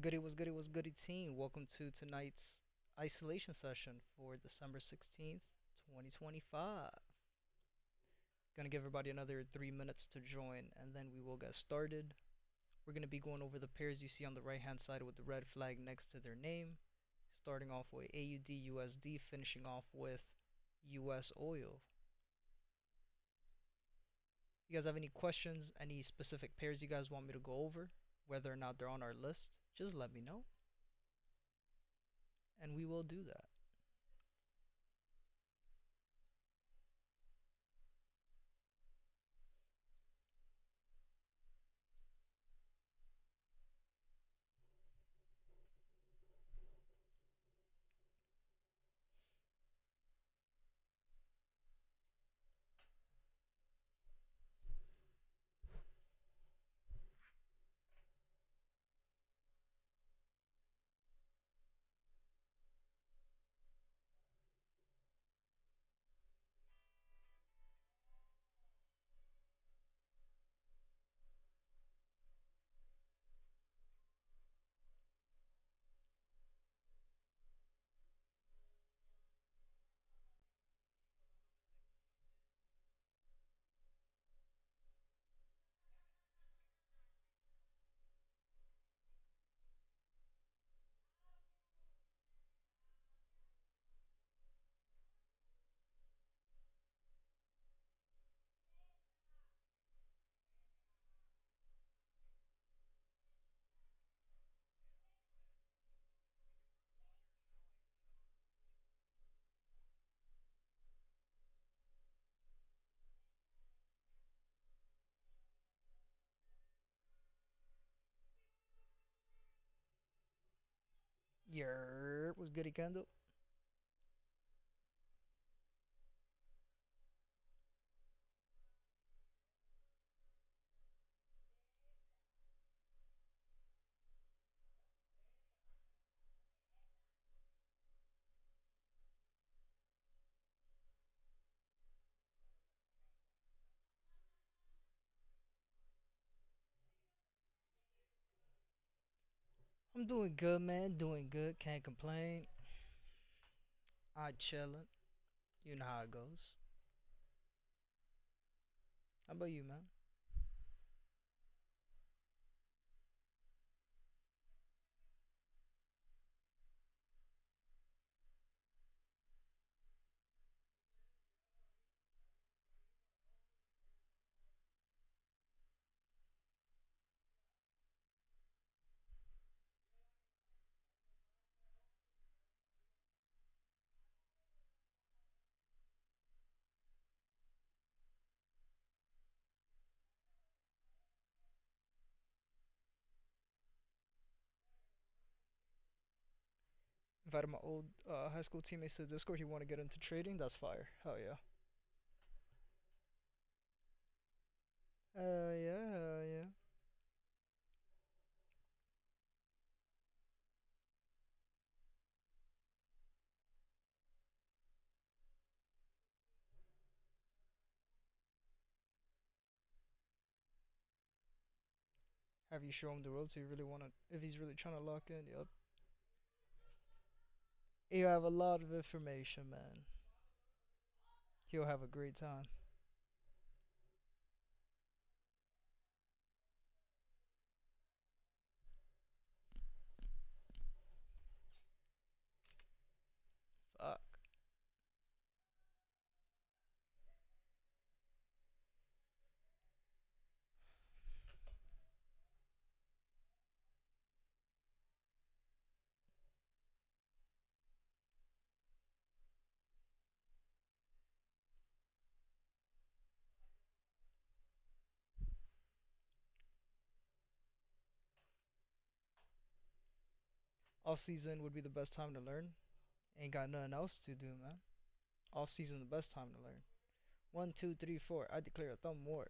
What's goody, team? Welcome to tonight's isolation session for December 16th, 2025. Gonna give everybody another 3 minutes to join and then we will get started. We're gonna be going over the pairs you see on the right hand side with the red flag next to their name, starting off with AUD USD, finishing off with US oil. You guys have any questions, any specific pairs you guys want me to go over, whether or not they're on our list, just let me know and we will do that. Was goody, Kendall? I'm doing good, man. Doing good. Can't complain. I chillin'. You know how it goes. How about you, man? Invited my old high school teammates to Discord. You want to get into trading? That's fire. Hell yeah. Hell yeah. Hell yeah. Have you show him the ropes? You really want to? If he's really trying to lock in, yep. You have a lot of information, man. He'll have a great time. Fuck. Off season would be the best time to learn. Ain't got nothing else to do, man. Off season the best time to learn. One, two, three, four. I declare a thumb war.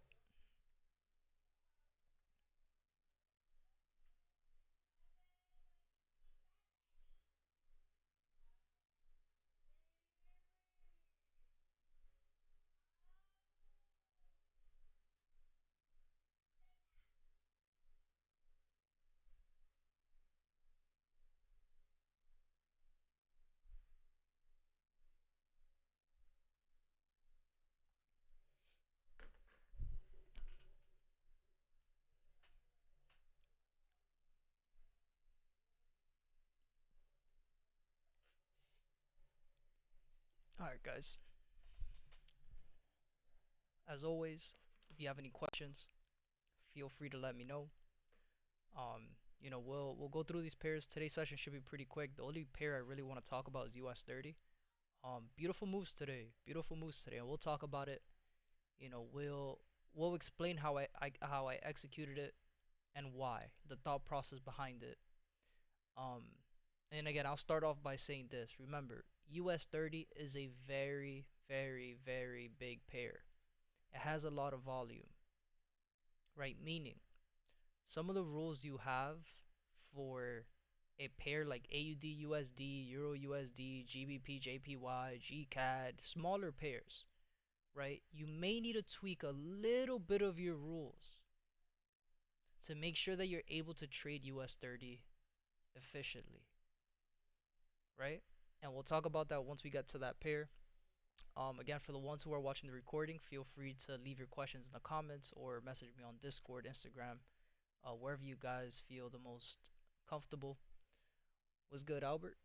Alright, guys. As always, if you have any questions, feel free to let me know. We'll go through these pairs. Today's session should be pretty quick. The only pair I really want to talk about is US 30. Beautiful moves today. Beautiful moves today, and we'll talk about it. We'll explain how I executed it and why, the thought process behind it. Um, and again, I'll start off by saying this. Remember, US 30 is a very, very, very big pair. It has a lot of volume, right? Meaning, some of the rules you have for a pair like AUD USD, Euro USD, GBPJPY, GCAD, smaller pairs, right? You may need to tweak a little bit of your rules to make sure that you're able to trade US 30 efficiently, right? And we'll talk about that once we get to that pair. Again, for the ones who are watching the recording, feel free to leave your questions in the comments or message me on Discord, Instagram, wherever you guys feel the most comfortable. What's good, Albert?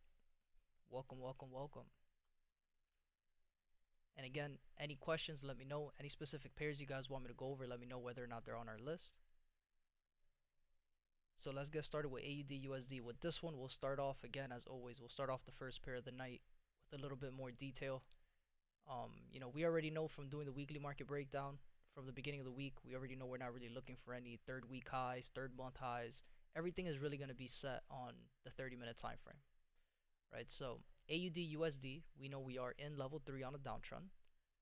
Welcome, welcome, welcome. And again, any questions, let me know. Any specific pairs you guys want me to go over, let me know whether or not they're on our list. So let's get started with AUD USD. With this one, we'll start off, again, as always, we'll start off the first pair of the night with a little bit more detail. We already know from doing the weekly market breakdown from the beginning of the week, we already know we're not really looking for any third week highs, third month highs. Everything is really going to be set on the 30-minute time frame, right? So AUD USD, we know we are in level 3 on a downtrend.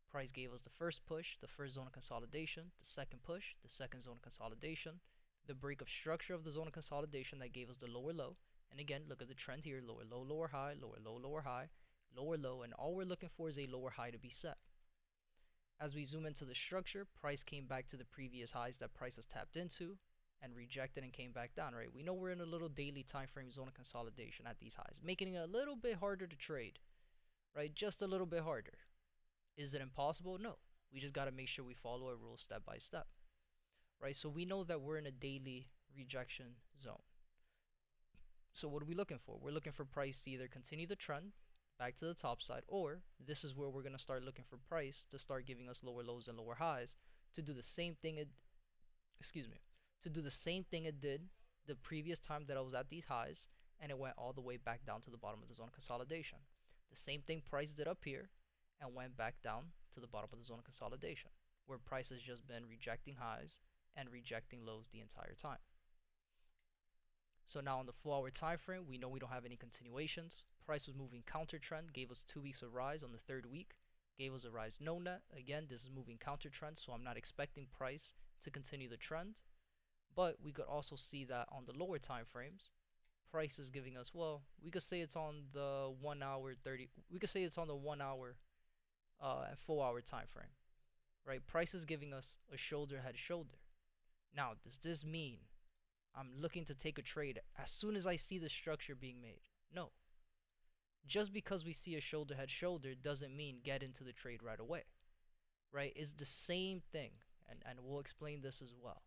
Price gave us the first push, the first zone of consolidation, the second push, the second zone of consolidation, the break of structure of the zone of consolidation that gave us the lower low. And again, look at the trend here, lower low, lower high, lower low, lower high, lower low, and all we're looking for is a lower high to be set. As we zoom into the structure, price came back to the previous highs that price has tapped into and rejected and came back down, right? We know we're in a little daily time frame zone of consolidation at these highs, making it a little bit harder to trade, right? Just a little bit harder. Is it impossible? No. We just got to make sure we follow our rules step by step, right? So we know that we're in a daily rejection zone. So what are we looking for? We're looking for price to either continue the trend back to the top side, or this is where we're going to start looking for price to start giving us lower lows and lower highs to do the same thing it did the previous time that I was at these highs, and it went all the way back down to the bottom of the zone of consolidation. The same thing price did up here and went back down to the bottom of the zone of consolidation, where price has just been rejecting highs and rejecting lows the entire time. So now on the 4-hour time frame, we know we don't have any continuations. Price was moving counter trend, gave us 2 weeks of rise on the third week, gave us a rise no net. Again, this is moving counter trend, so I'm not expecting price to continue the trend. But we could also see that on the lower time frames, price is giving us, well, we could say it's on the 1 hour 30, we could say it's on the 1 hour and 4-hour time frame, right? Price is giving us a shoulder head shoulder. Now, does this mean I'm looking to take a trade as soon as I see the structure being made? No. Just because we see a shoulder head shoulder doesn't mean get into the trade right away, right? It's the same thing, and we'll explain this as well,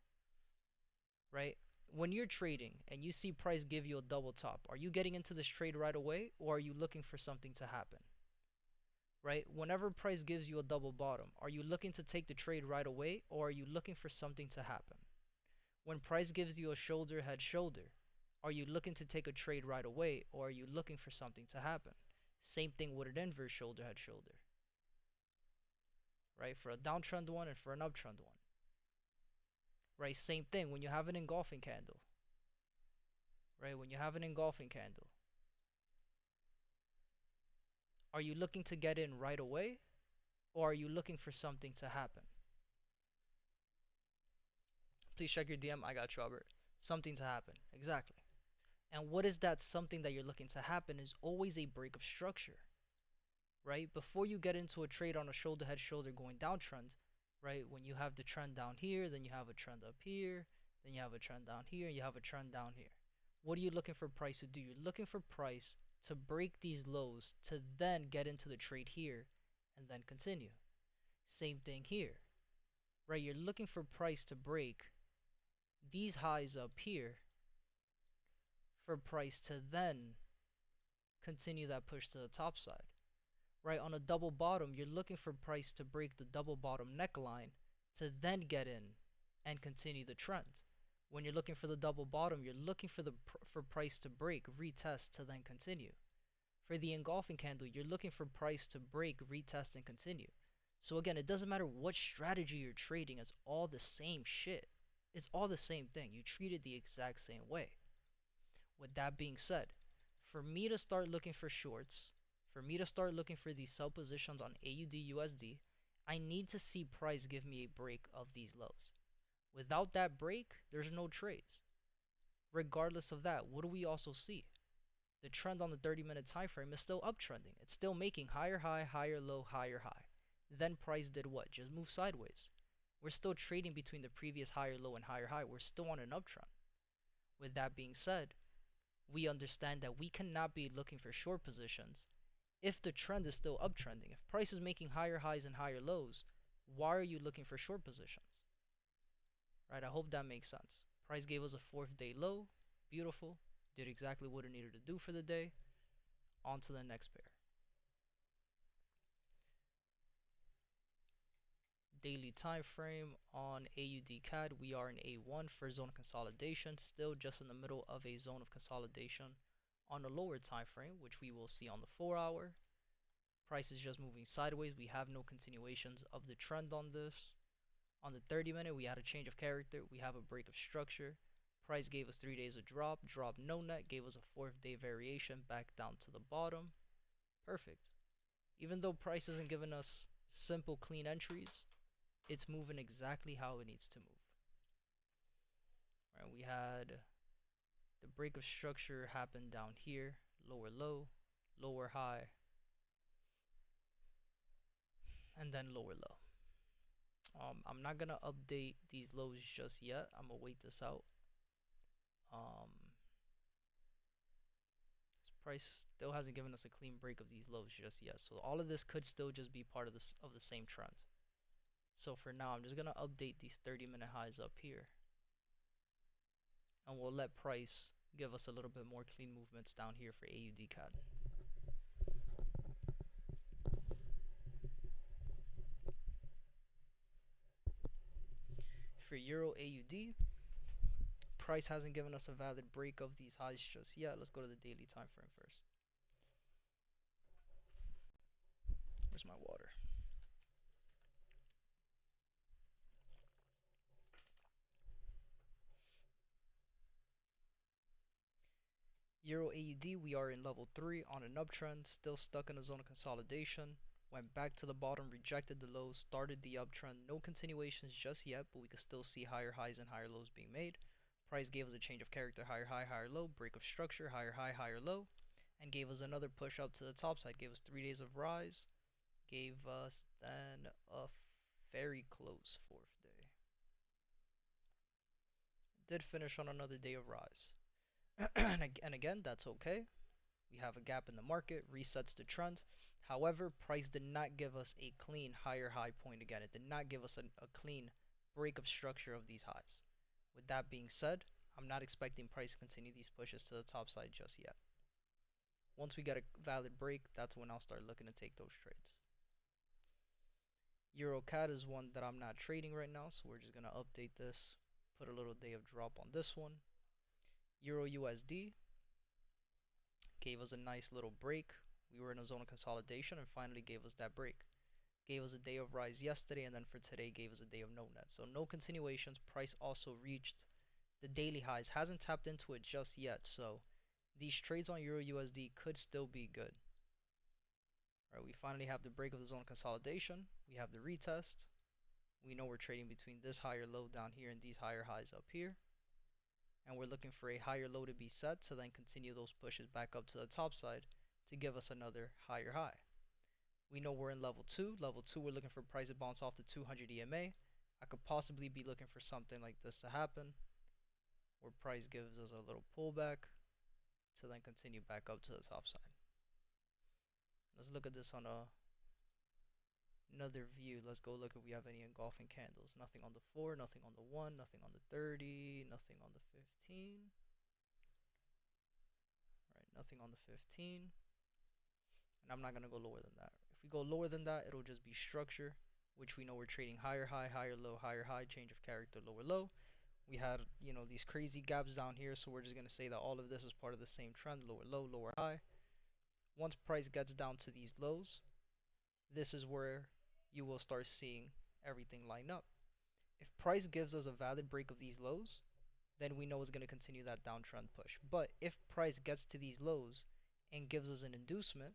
right? When you're trading and you see price give you a double top, are you getting into this trade right away, or are you looking for something to happen, right? Whenever price gives you a double bottom, are you looking to take the trade right away, or are you looking for something to happen? When price gives you a shoulder head shoulder, are you looking to take a trade right away, or are you looking for something to happen? Same thing with an inverse shoulder head shoulder, right? For a downtrend one and for an uptrend one, right? Same thing when you have an engulfing candle, right? When you have an engulfing candle, are you looking to get in right away, or are you looking for something to happen? Please check your DM. I got you, Robert. Something to happen. Exactly. And what is that something that you're looking to happen is always a break of structure, right? Before you get into a trade on a shoulder head shoulder going downtrend, right? When you have the trend down here, then you have a trend up here, then you have a trend down here, you have a trend down here. What are you looking for price to do? You're looking for price to break these lows to then get into the trade here and then continue. Same thing here, right? You're looking for price to break these highs up here for price to then continue that push to the top side. right? On a double bottom, you're looking for price to break the double bottom neckline to then get in and continue the trend. When you're looking for the double bottom, you're looking for for price to break, retest to then continue. For the engulfing candle, you're looking for price to break, retest, and continue. So again, it doesn't matter what strategy you're trading, it's all the same shit. It's all the same thing. You treat it the exact same way. With that being said, for me to start looking for shorts, for me to start looking for these sell positions on AUD USD, I need to see price give me a break of these lows. Without that break, there's no trades. Regardless of that, what do we also see? The trend on the 30-minute time frame is still uptrending. It's still making higher high, higher low, higher high. Then price did what? Just move sideways. We're still trading between the previous higher low and higher high. We're still on an uptrend. With that being said, we understand that we cannot be looking for short positions if the trend is still uptrending. If price is making higher highs and higher lows, why are you looking for short positions? Right, I hope that makes sense. Price gave us a 4th day low. Beautiful. Did exactly what it needed to do for the day. On to the next pair. Daily time frame on AUD CAD, we are in A1 for zone consolidation, still just in the middle of a zone of consolidation on the lower time frame, which we will see on the 4-hour. Price is just moving sideways. We have no continuations of the trend on this. On the 30-minute, we had a change of character. We have a break of structure. Price gave us 3 days of drop no net, gave us a 4th day variation back down to the bottom. Perfect. Even though price isn't giving us simple clean entries, it's moving exactly how it needs to move. Right, we had the break of structure happen down here, lower low, lower high, and then lower low. I'm not gonna update these lows just yet. I'm gonna wait this out. This price still hasn't given us a clean break of these lows just yet, so all of this could still just be part of the same trend. So for now, I'm just gonna update these 30-minute highs up here, and we'll let price give us a little bit more clean movements down here for AUD CAD. For Euro AUD, price hasn't given us a valid break of these highs just yet. Let's go to the daily time frame first. Where's my water? Euro AUD, we are in level 3 on an uptrend, still stuck in a zone of consolidation. Went back to the bottom, rejected the lows, started the uptrend. No continuations just yet, but we can still see higher highs and higher lows being made. Price gave us a change of character, higher high, higher low, break of structure, higher high, higher low, and gave us another push up to the top side. Gave us 3 days of rise, gave us then a very close 4th day. Did finish on another day of rise. And again, that's okay. We have a gap in the market, resets the trend. However, price did not give us a clean higher high point again. It did not give us a clean break of structure of these highs. With that being said, I'm not expecting price to continue these pushes to the top side just yet. Once we get a valid break, that's when I'll start looking to take those trades. Euro CAD is one that I'm not trading right now, so we're just going to update this, put a little day of drop on this one. Euro USD gave us a nice little break. We were in a zone of consolidation and finally gave us that break. Gave us a day of rise yesterday, and then for today gave us a day of no net. So no continuations. Price also reached the daily highs. Hasn't tapped into it just yet, so these trades on Euro USD could still be good. Alright, we finally have the break of the zone of consolidation. We have the retest. We know we're trading between this higher low down here and these higher highs up here. And we're looking for a higher low to be set to then continue those pushes back up to the top side to give us another higher high. We know we're in level 2. Level 2, we're looking for price to bounce off the 200 EMA. I could possibly be looking for something like this to happen, where price gives us a little pullback to then continue back up to the top side. Let's look at this on another view. Let's go look if we have any engulfing candles. Nothing on the 4, nothing on the 1, nothing on the 30, nothing on the 15. Alright, nothing on the 15. and I'm not going to go lower than that. If we go lower than that, it'll just be structure, which we know we're trading higher high, higher low, higher high, change of character, lower low. We had, these crazy gaps down here, so we're just going to say that all of this is part of the same trend, lower low, lower high. Once price gets down to these lows, this is where you will start seeing everything line up. If price gives us a valid break of these lows, then we know it's going to continue that downtrend push. But if price gets to these lows and gives us an inducement,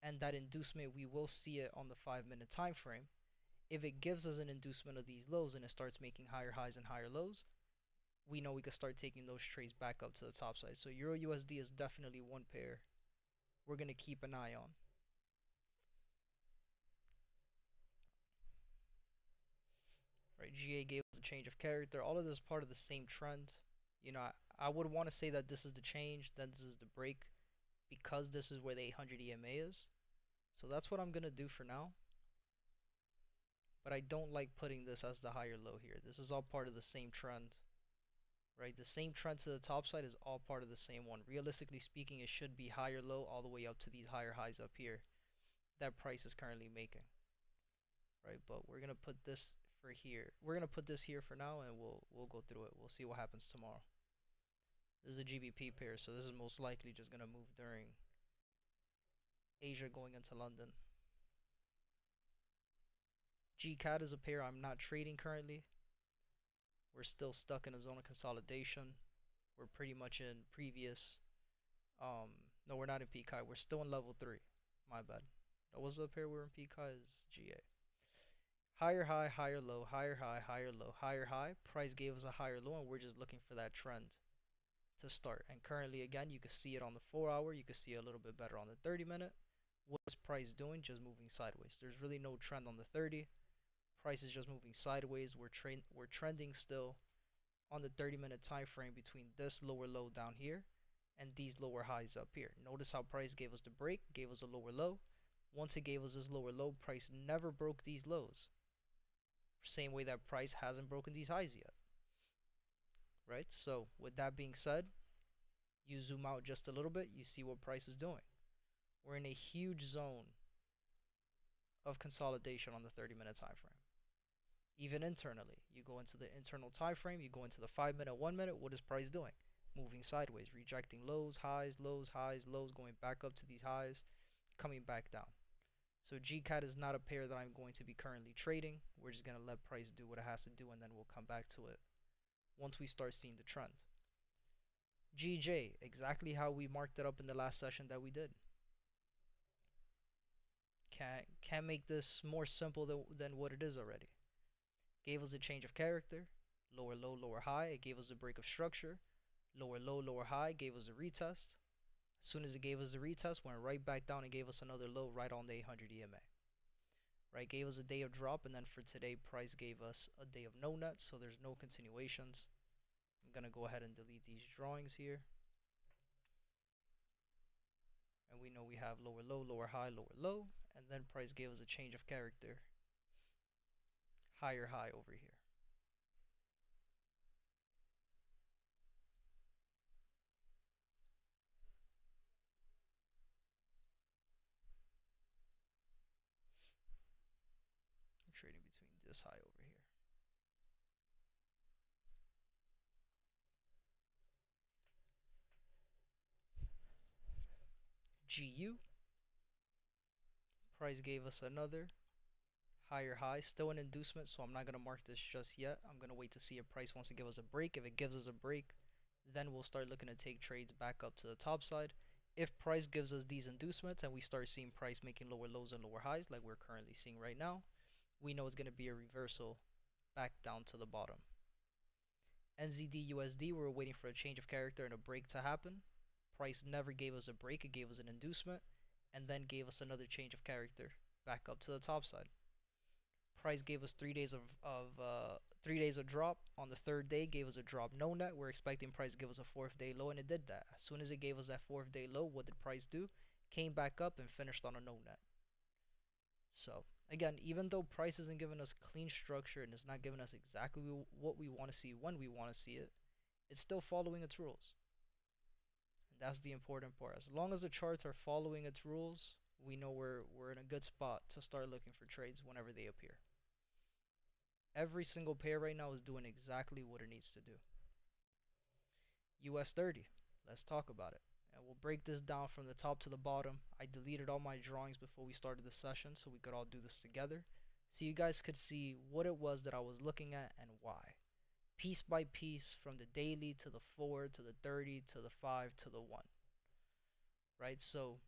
and that inducement we will see it on the 5-minute time frame, if it gives us an inducement of these lows and it starts making higher highs and higher lows, we know we can start taking those trades back up to the top side. So Euro USD is definitely one pair we're going to keep an eye on. Right, GA gave us a change of character. All of this is part of the same trend. I would want to say that this is the change, then this is the break, because this is where the 800 EMA is. So that's what I'm going to do for now. But I don't like putting this as the higher low here. This is all part of the same trend. Right, the same trend to the top side is all part of the same one. Realistically speaking, it should be higher low all the way up to these higher highs up here that price is currently making. Right, but we're gonna put this for here. We're gonna put this here for now, and we'll go through it. We'll see what happens tomorrow. This is a GBP pair, so this is most likely just gonna move during Asia going into London. GCAD is a pair I'm not trading currently. We're still stuck in a zone of consolidation. We're pretty much in previous. No, we're not in peak high. We're still in level 3. My bad. That was the pair we were in peak high is GA. Higher high, higher low, higher high, higher low, higher high. Price gave us a higher low, and we're just looking for that trend to start. And currently, again, you can see it on the 4-hour. You can see it a little bit better on the 30-minute. What is price doing? Just moving sideways. There's really no trend on the 30. Price is just moving sideways. We're trending still on the 30-minute time frame between this lower low down here and these lower highs up here. Notice how price gave us the break, gave us a lower low. Once it gave us this lower low, price never broke these lows. Same way that price hasn't broken these highs yet. Right? So with that being said, you zoom out just a little bit, you see what price is doing. We're in a huge zone of consolidation on the 30-minute time frame. Even internally, you go into the internal time frame, you go into the 5-minute, 1-minute, what is price doing? Moving sideways, rejecting lows, highs, lows, highs, lows, going back up to these highs, coming back down. So GCAD is not a pair that I'm going to be currently trading. We're just going to let price do what it has to do, and then we'll come back to it once we start seeing the trend. GJ, exactly how we marked it up in the last session that we did. Can't make this more simple than what it is already. Gave us a change of character, lower low, lower high. It gave us a break of structure, lower low, lower high. Gave us a retest. As soon as it gave us the retest, went right back down and gave us another low right on the 800 EMA. Right, gave us a day of drop, and then for today, price gave us a day of no net, so there's no continuations. I'm gonna go ahead and delete these drawings here. And we know we have lower low, lower high, lower low, and then price gave us a change of character, higher high over here. I'm trading between this high over here. GU, price gave us another higher high, still an inducement, so I'm not going to mark this just yet. I'm going to wait to see if price wants to give us a break. If it gives us a break, then we'll start looking to take trades back up to the top side. If price gives us these inducements and we start seeing price making lower lows and lower highs like we're currently seeing right now, we know it's going to be a reversal back down to the bottom. NZD USD, we're waiting for a change of character and a break to happen. Price never gave us a break, it gave us an inducement and then gave us another change of character back up to the top side. Price gave us 3 days of drop. On the third day, gave us a drop no net. We're expecting price to give us a 4th day low, and it did that. As soon as it gave us that 4th day low, what did price do? Came back up and finished on a no net. So again, even though price isn't giving us clean structure and it's not giving us exactly what we want to see when we want to see it, it's still following its rules. And that's the important part. As long as the charts are following its rules, we know we're in a good spot to start looking for trades whenever they appear. Every single pair right now is doing exactly what it needs to do. US 30, let's talk about it. And we'll break this down from the top to the bottom. I deleted all my drawings before we started the session so we could all do this together, so you guys could see what it was that I was looking at and why. Piece by piece, from the daily to the 4 to the 30 to the 5 to the 1. Right? So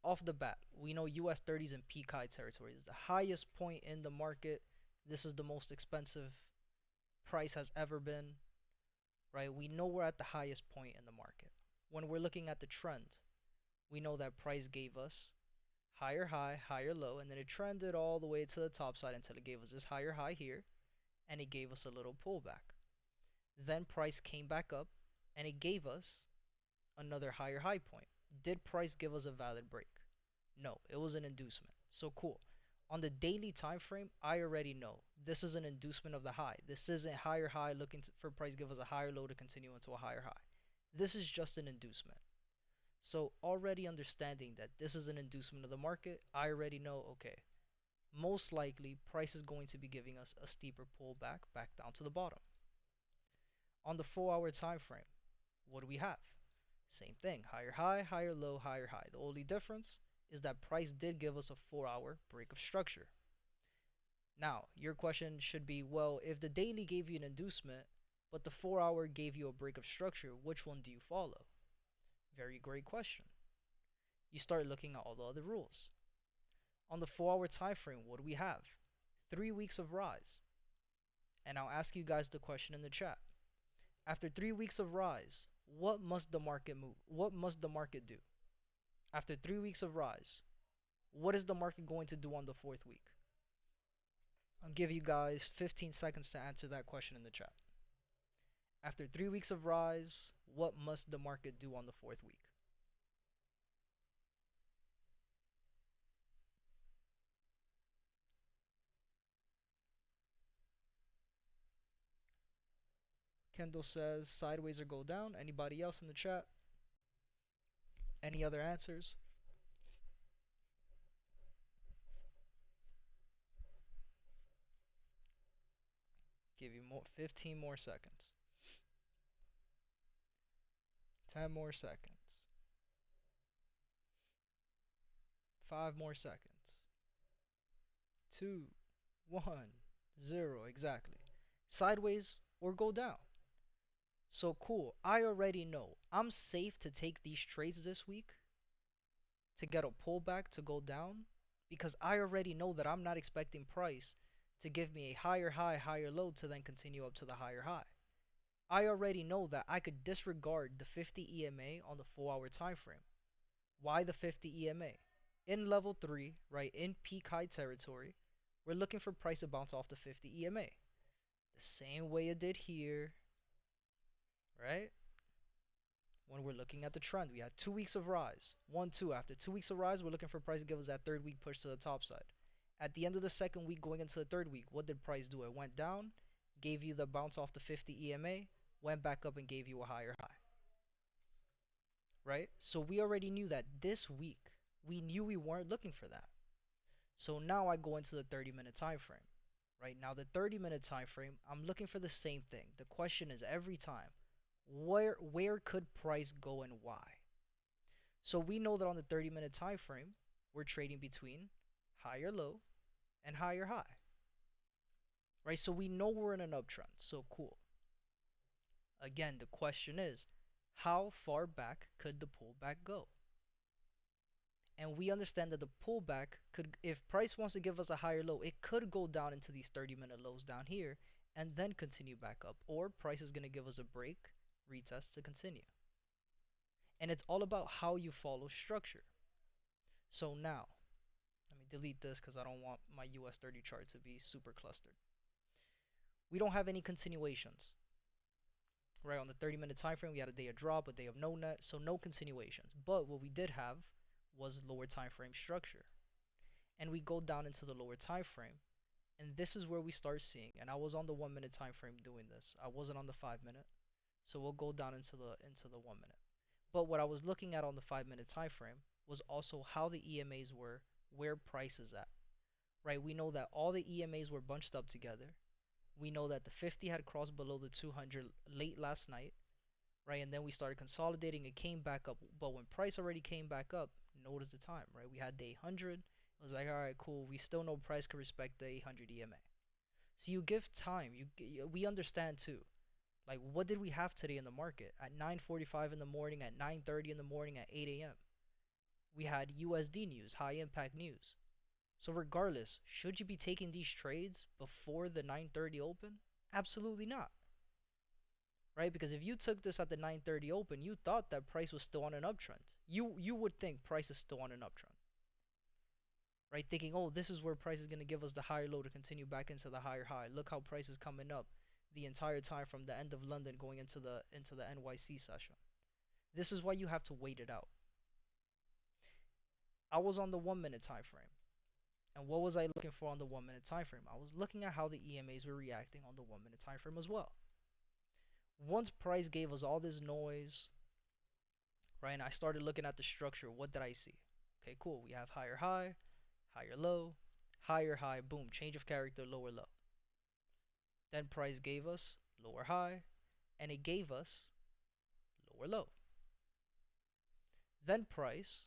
off the bat, we know US 30s in peak high territory. It's the highest point in the market. This is the most expensive price has ever been. Right? We know we're at the highest point in the market. When we're looking at the trend, we know that price gave us higher high, higher low, and then it trended all the way to the top side until it gave us this higher high here, and it gave us a little pullback. Then price came back up, and it gave us another higher high point. Did price give us a valid break? No, it was an inducement. So cool. On the daily time frame, I already know this is an inducement of the high. This isn't higher high looking for price give us a higher low to continue into a higher high. This is just an inducement. So already understanding that this is an inducement of the market, I already know, okay, most likely price is going to be giving us a steeper pullback back down to the bottom. On the 4-hour time frame, what do we have? Same thing, higher high, higher low, higher high. The only difference is that price did give us a 4-hour break of structure. Now, your question should be, well, if the daily gave you an inducement, but the 4-hour gave you a break of structure, which one do you follow? Very great question. You start looking at all the other rules. On the 4-hour time frame, what do we have? 3 weeks of rise. And I'll ask you guys the question in the chat. After 3 weeks of rise, what must the market move? What must the market do? After 3 weeks of rise, what is the market going to do on the 4th week? I'll give you guys 15 seconds to answer that question in the chat. After 3 weeks of rise, what must the market do on the 4th week? Kendall says sideways or go down. Anybody else in the chat? Any other answers? Give you 15 more seconds. 10 more seconds. 5 more seconds. 2, 1, 0. Exactly. Sideways or go down. So cool. I already know I'm safe to take these trades this week to get a pullback to go down, because I already know that I'm not expecting price to give me a higher high, higher low to then continue up to the higher high. I already know that I could disregard the 50 EMA on the 4-hour time frame. Why the 50 EMA? In level 3, right, in peak high territory, we're looking for price to bounce off the 50 EMA. The same way it did here, right? When we're looking at the trend, we had 2 weeks of rise. 1, 2. After 2 weeks of rise, we're looking for price to give us that 3rd week push to the top side. At the end of the 2nd week going into the 3rd week, what did price do? It went down, gave you the bounce off the 50 EMA, went back up and gave you a higher high. Right? So we already knew that this week. We knew we weren't looking for that. So now I go into the 30-minute time frame. Right? Now the 30-minute time frame, I'm looking for the same thing. The question is every time, where could price go and why? So we know that on the 30-minute time frame, we're trading between higher low and higher high. Right? So we know we're in an uptrend. So cool. Again, the question is, how far back could the pullback go? And we understand that the pullback could, if price wants to give us a higher low, it could go down into these 30-minute lows down here and then continue back up. Or price is going to give us a break, retest to continue. And it's all about how you follow structure. So now, let me delete this because I don't want my US 30 chart to be super clustered. We don't have any continuations. Right, on the 30-minute time frame, we had a day of drop, a day of no net, so no continuations. But what we did have was lower time frame structure. And we go down into the lower time frame, and this is where we start seeing, and I was on the 1-minute time frame doing this. I wasn't on the 5-minute. So we'll go down into the 1 minute. But what I was looking at on the 5-minute time frame was also how the EMAs were, where price is at, right? We know that all the EMAs were bunched up together. We know that the 50 had crossed below the 200 late last night, right? And then we started consolidating. It came back up, but when price already came back up, notice the time, right? We had the 800. It was like, all right, cool. We still know price can respect the 800 EMA. So you give time. We understand too. Like, what did we have today in the market at 9:45 in the morning, at 9:30 in the morning, at 8 a.m.? We had USD news, high impact news. So regardless, should you be taking these trades before the 9:30 open? Absolutely not. Right? Because if you took this at the 9:30 open, you thought that price was still on an uptrend. You would think price is still on an uptrend. Right? Thinking, oh, this is where price is going to give us the higher low to continue back into the higher high. Look how price is coming up the entire time from the end of London going into the NYC session. This is why you have to wait it out. I was on the 1 minute time frame. And what was I looking for on the 1 minute time frame? I was looking at how the EMAs were reacting on the 1 minute time frame as well. Once price gave us all this noise, right, and I started looking at the structure, what did I see? Okay, cool. We have higher high, higher low, higher high, boom, change of character, lower low. Then price gave us lower high, and it gave us lower low. Then price,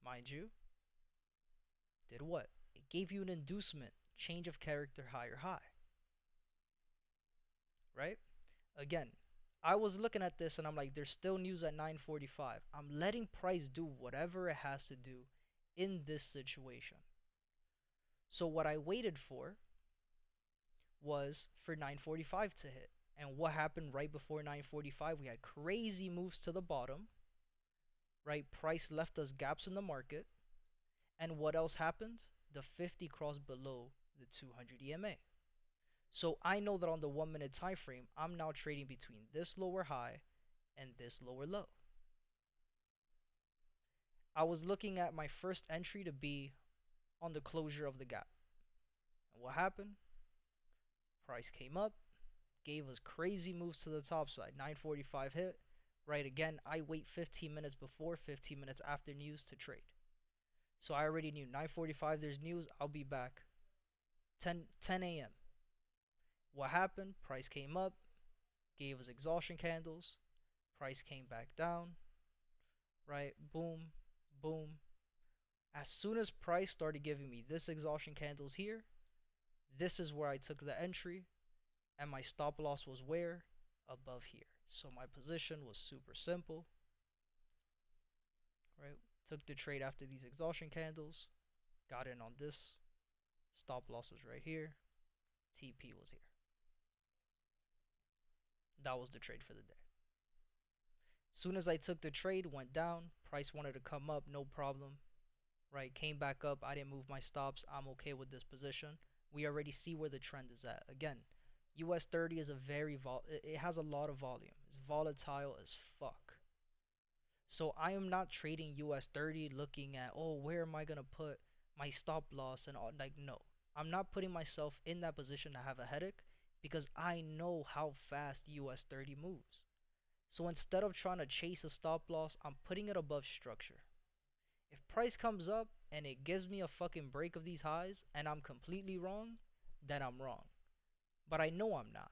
mind you, did what? It gave you an inducement, change of character, higher high. Right? Again, I was looking at this and I'm like, there's still news at 9:45. I'm letting price do whatever it has to do in this situation. So what I waited for was for 9:45 to hit. And what happened right before 9:45? We had crazy moves to the bottom. Right? Price left us gaps in the market. And what else happened? The 50 crossed below the 200 EMA. So I know that on the 1 minute time frame, I'm now trading between this lower high and this lower low. I was looking at my first entry to be on the closure of the gap. And what happened? Price came up, gave us crazy moves to the top side. 9:45 hit. Right, again, I wait 15 minutes before, 15 minutes after news to trade. So I already knew 9:45 there's news, I'll be back 10 a.m. What happened? Price came up, gave us exhaustion candles, price came back down, right? Boom, boom. As soon as price started giving me this exhaustion candles here, this is where I took the entry, and my stop loss was where? Above here. So my position was super simple, right? Took the trade after these exhaustion candles, got in on this, stop loss was right here, TP was here. That was the trade for the day. Soon as I took the trade, went down, price wanted to come up, no problem, right? Came back up, I didn't move my stops, I'm okay with this position. We already see where the trend is at. Again, US 30 is it has a lot of volume. It's volatile as fuck. So I am not trading US 30 looking at, oh, where am I going to put my stop loss and all. Like, no. I'm not putting myself in that position to have a headache because I know how fast US 30 moves. So instead of trying to chase a stop loss, I'm putting it above structure. If price comes up and it gives me a fucking break of these highs and I'm completely wrong, then I'm wrong. But I know I'm not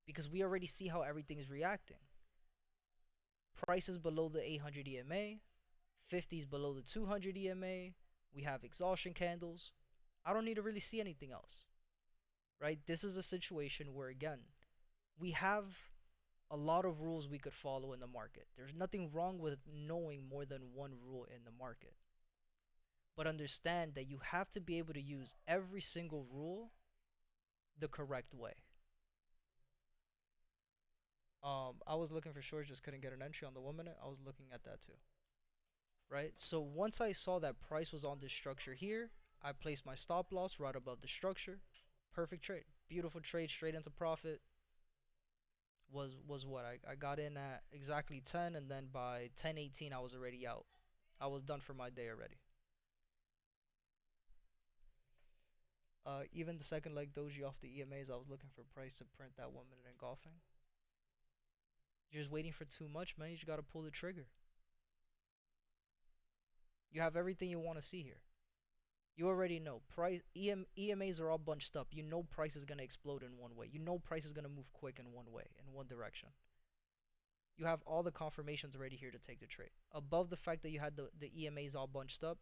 because we already see how everything is reacting. Price is below the 800 EMA, 50 is below the 200 EMA, we have exhaustion candles. I don't need to really see anything else, right? This is a situation where, again, we have a lot of rules we could follow in the market. There's nothing wrong with knowing more than one rule in the market. But understand that you have to be able to use every single rule the correct way. I was looking for shorts, just couldn't get an entry on the 1 minute. I was looking at that too. Right? So once I saw that price was on this structure here, I placed my stop loss right above the structure. Perfect trade. Beautiful trade, straight into profit. Was what I got in at exactly 10, and then by 10:18 I was already out. I was done for my day already. Even the second leg doji off the EMAs, I was looking for price to print that 1 minute engulfing. You're just waiting for too much, man. You just gotta pull the trigger. You have everything you want to see here. You already know EMAs are all bunched up. You know price is gonna explode in one way. You know price is gonna move quick in one way, in one direction. You have all the confirmations already here to take the trade. Above the fact that you had the EMAs all bunched up,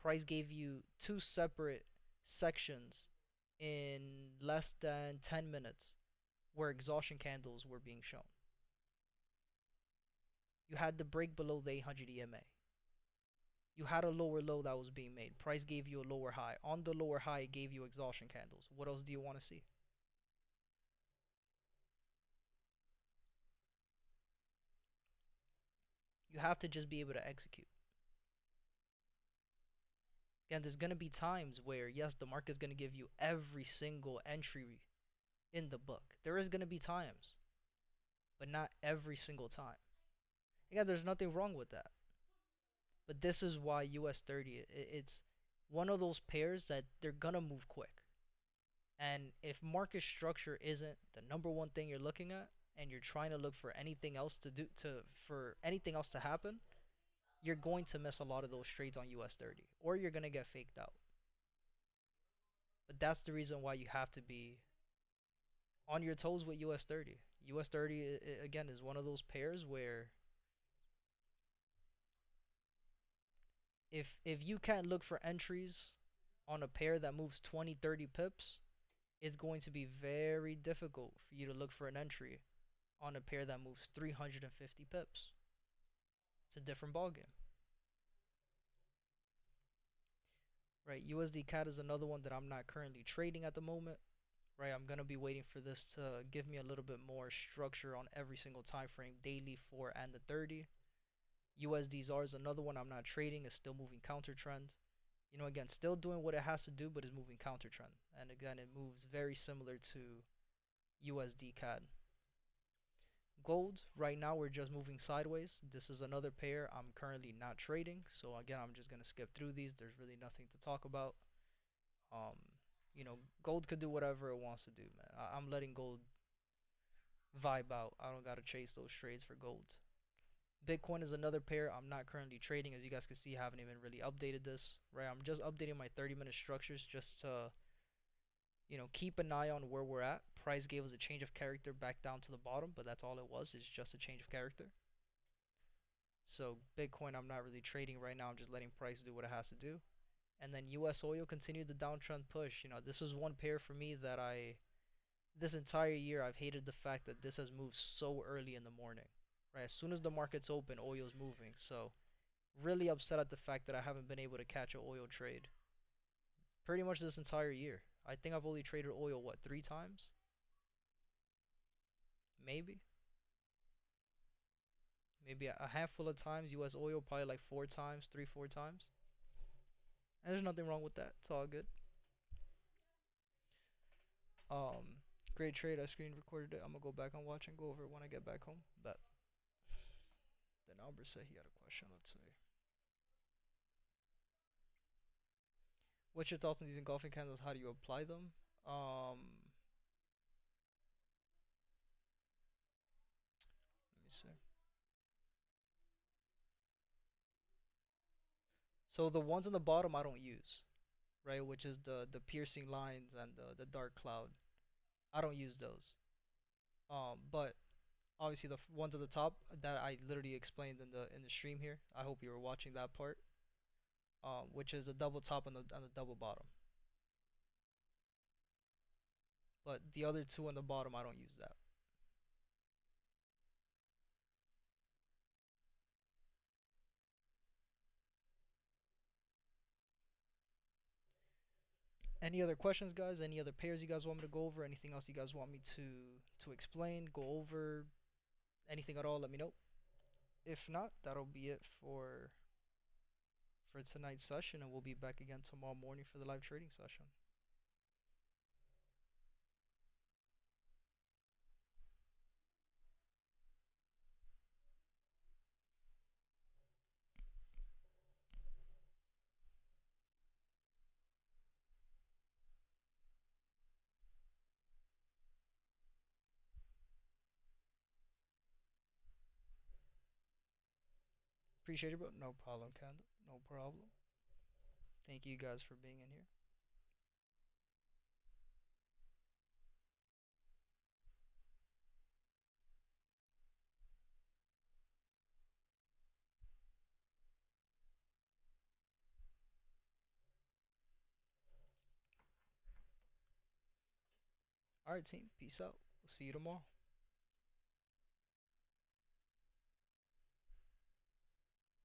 price gave you two separate sections in less than 10 minutes where exhaustion candles were being shown. You had the break below the 800 EMA. You had a lower low that was being made. Price gave you a lower high. On the lower high, it gave you exhaustion candles. What else do you want to see? You have to just be able to execute. Again, there's going to be times where, yes, the market's going to give you every single entry in the book. There is going to be times, but not every single time. Again, there's nothing wrong with that. But this is why US 30, it's one of those pairs that they're going to move quick. And if market structure isn't the number one thing you're looking at, and you're trying to look for anything else for anything else to happen, you're going to miss a lot of those trades on US 30, or you're going to get faked out. But that's the reason why you have to be on your toes with US 30. US 30 again is one of those pairs where if you can't look for entries on a pair that moves 20, 30 pips, it's going to be very difficult for you to look for an entry on a pair that moves 350 pips. It's a different ballgame. Right, USD CAD is another one that I'm not currently trading at the moment. Right, I'm going to be waiting for this to give me a little bit more structure on every single time frame, daily, 4, and the 30. USDZR is another one I'm not trading. It's still moving counter trend. You know, again, still doing what it has to do, but it's moving counter trend. And again, it moves very similar to USD CAD. Gold, right now we're just moving sideways. This is another pair I'm currently not trading. So again, I'm just going to skip through these. There's really nothing to talk about. You know, gold could do whatever it wants to do, man. I'm letting gold vibe out. I don't got to chase those trades for gold. Bitcoin is another pair I'm not currently trading. As you guys can see, I haven't even really updated this, right? I'm just updating my 30-minute structures just to, you know, keep an eye on where we're at. Price gave us a change of character back down to the bottom, but that's all it was. It's just a change of character. So Bitcoin, I'm not really trading right now. I'm just letting price do what it has to do. And then US oil continued the downtrend push. You know, this was one pair for me that this entire year, I've hated the fact that this has moved so early in the morning. Right, as soon as the market's open, oil's moving. So really upset at the fact that I haven't been able to catch an oil trade pretty much this entire year. I think I've only traded oil, what, 3 times? Maybe. Maybe a handful of times. US oil probably like 4 times, 3, 4 times. And there's nothing wrong with that. It's all good. Great trade. I screen recorded it. I'm gonna go back and watch and go over it when I get back home. But then Albert said he had a question. Let's see. What's your thoughts on these engulfing candles? How do you apply them? Let me see. So the ones on the bottom I don't use, right? Which is the piercing lines and the dark cloud. I don't use those. But obviously the ones at the top that I literally explained in the stream here. I hope you were watching that part. Which is a double top and the double bottom. But the other two on the bottom, I don't use that. Any other questions, guys? Any other pairs you guys want me to go over? Anything else you guys want me to explain, go over? Anything at all? Let me know. If not, that'll be it for tonight's session, and we'll be back again tomorrow morning for the live trading session. Appreciate it, bro. No problem, Kanda. No problem. Thank you guys for being in here. All right, team. Peace out. We'll see you tomorrow.